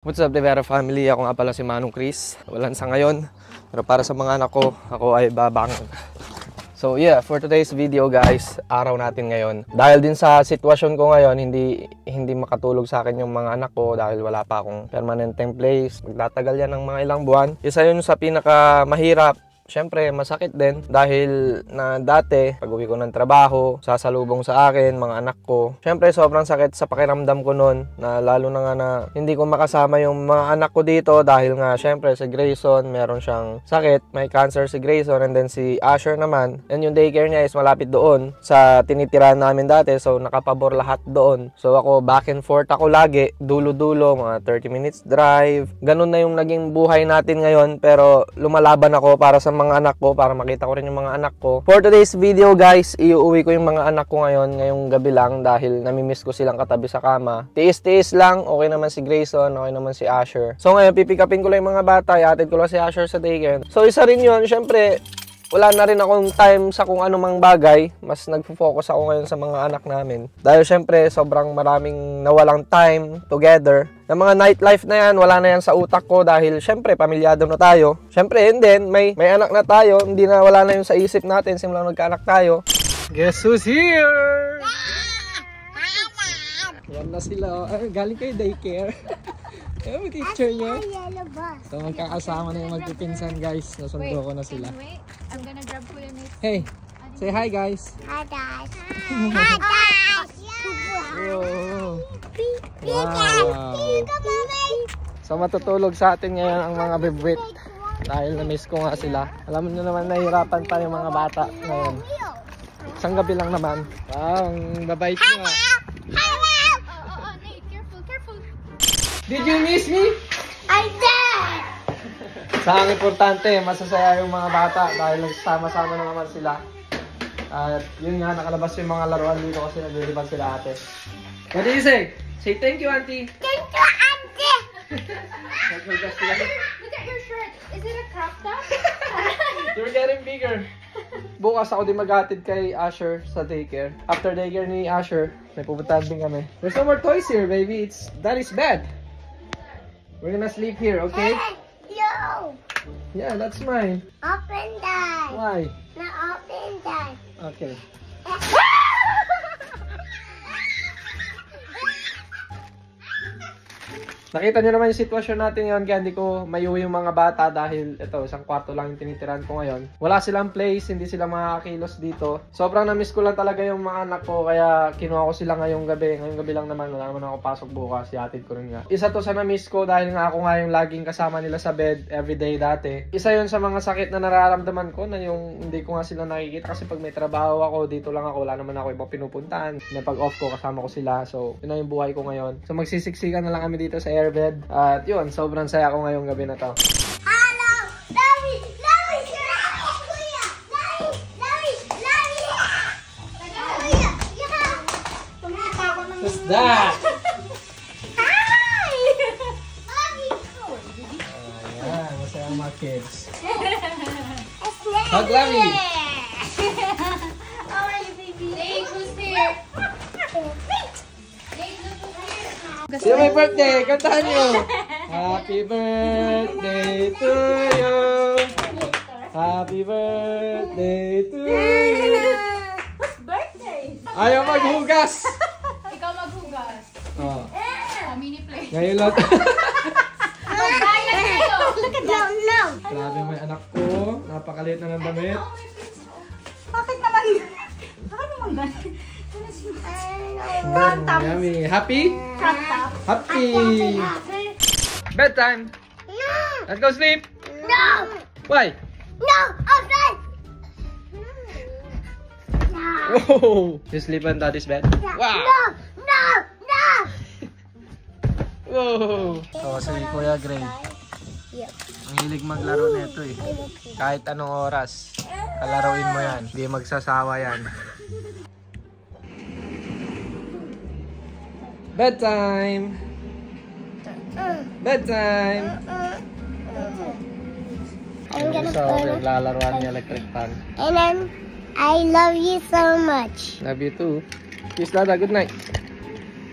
What's up, Rivera family? Ako nga pala si Manong Chris. Walan sa ngayon, pero para sa mga anak ko, ako ay babangon. So yeah, for today's video guys, araw natin ngayon. Dahil din sa sitwasyon ko ngayon, hindi makatulog sa akin yung mga anak ko dahil wala pa akong permanenteng place. Magtatagal yan ng mga ilang buwan. Isa yun sa pinaka mahirap. Siyempre, masakit din dahil na dati, pag uwi ko ng trabaho, sasalubong sa akin, mga anak ko. Siyempre, sobrang sakit sa pakiramdam ko noon na lalo na nga na hindi ko makasama yung mga anak ko dito dahil nga, siyempre, si Grayson, meron siyang sakit, may cancer si Grayson, and then si Asher naman. And yung daycare niya is malapit doon sa tinitirahan namin dati, so nakapabor lahat doon. So ako, back and forth ako lagi, dulo-dulo, mga 30 minutes drive. Ganun na yung naging buhay natin ngayon, pero lumalaban ako para sa mga anak ko, para makita ko rin yung mga anak ko. For today's video guys, iuwi ko yung mga anak ko ngayong gabi lang dahil namimiss ko silang katabi sa kama. Tiis-tiis lang, okay naman si Grayson, okay naman si Asher. So ngayon, pipikapin ko lang yung mga bata, iatid ko lang si Asher sa daycare. So isa rin yun, syempre, wala na rin akong time sa kung anumang bagay. Mas nagfo-focus ako ngayon sa mga anak namin. Dahil syempre, sobrang maraming nawalang time together. Na mga nightlife na yan, wala na yan sa utak ko dahil syempre, pamilyado na tayo. Syempre, and then, may anak na tayo, hindi na wala na yun sa isip natin, simulang nagkaanak tayo. Guess who's here? Yan na sila. Ay, galing kayo daycare. Ayun, may teacher niya. So, magkakasama na yung magpipinsan, guys. Nasundo ko na sila. Wait, I'm gonna grab ko yung next. Hey, say hi, guys. Hi guys. Hi guys. Whoa. Wow. So, matutulog sa atin ngayon ang mga bibwit. Dahil na-miss ko nga sila. Alam niyo naman, nahihirapan pa yung mga bata ngayon. Isang gabi lang naman. Wow, ang babait nyo. Did you miss me? I did. Sa ang importante, masasaya yung mga bata dahil nagsama-sama na naman sila. At yun nga, nakalabas yung mga laruan dito kasi naglilibang sila ate. What do you say? Say thank you, auntie. Thank you, auntie. Look at your shirt. Is it a crop top? You're getting bigger. Bukas ako din maghatid kay Asher sa daycare. After daycare ni Asher, may pupuntahan din kami. There's no more toys here, baby. That is bad. We're gonna sleep here, okay? No. Yeah, that's mine. Open that. Why? No, open that. Okay. Nakita nyo naman yung sitwasyon natin ngayon kaya hindi ko mayuwi yung mga bata dahil ito, isang kwarto lang yung tinitirahan ko ngayon. Wala silang place, hindi sila makakakilos dito. Sobrang na-miss ko lang talaga yung mga anak ko kaya kinuha ko sila ngayong gabi. Ngayong gabi lang naman, wala naman ako pasok bukas, yatid ko rin nga. Isa to sa na-miss ko dahil nga ako nga yung laging kasama nila sa bed everyday dati. Isa yun sa mga sakit na nararamdaman ko na yung hindi ko nga sila nakikita kasi pag may trabaho ako, dito lang ako, wala naman ako ibang pinupuntahan. Na pag off ko, kasama ko sila. So, yun na yung buhay ko ngayon. So, magsisiksikan na lang kami dito sa airbed. At yun, sobrang saya ko ngayong gabi na to. Hello. Love you. Kuya. What's that? Hi. Ayan, masaya ang mga kids. Hug Hug Lammy. How are you, baby? Dave, who's here? Dave, look who's here. Sino may birthday? Kantahan nyo! Happy birthday to you! Happy birthday to you! Whose birthday? Ayaw maghugas! Ikaw maghugas. Oh. Mini play. Ngayon lang. Magbayad kayo. Look at that. No. Grabe may anak ko. Napakaliit na ng damit. Bakit naman? Bakit naman ganun? Yummy. Happy? Crop top. Happy! Bedtime! No. Let's go sleep! No. Why? No. Open. No. Whoa! You sleep on daddy's bed? Wow! No. Whoa! So, si Kuya Gray. Yep. Ang hilig maglaro nito eh. Kahit anong oras, kalaruin mo yan. Hindi magsasawa yan. Bedtime! Bedtime! I'm gonna So, put it. naglalaroan niya electric fan. And I love you so much. Love you too. Kiss Dada, good night.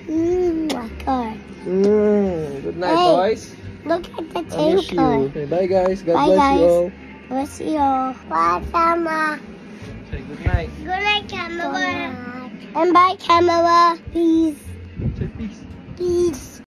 My car. Good night, Hey. boys. Look at the I miss you. tanker. Okay, bye, guys. God Bye, bless guys. you all. We'll see you. Bye, camera. Say good night. Good night, camera. And bye, camera. Peace. Say peace. Peace.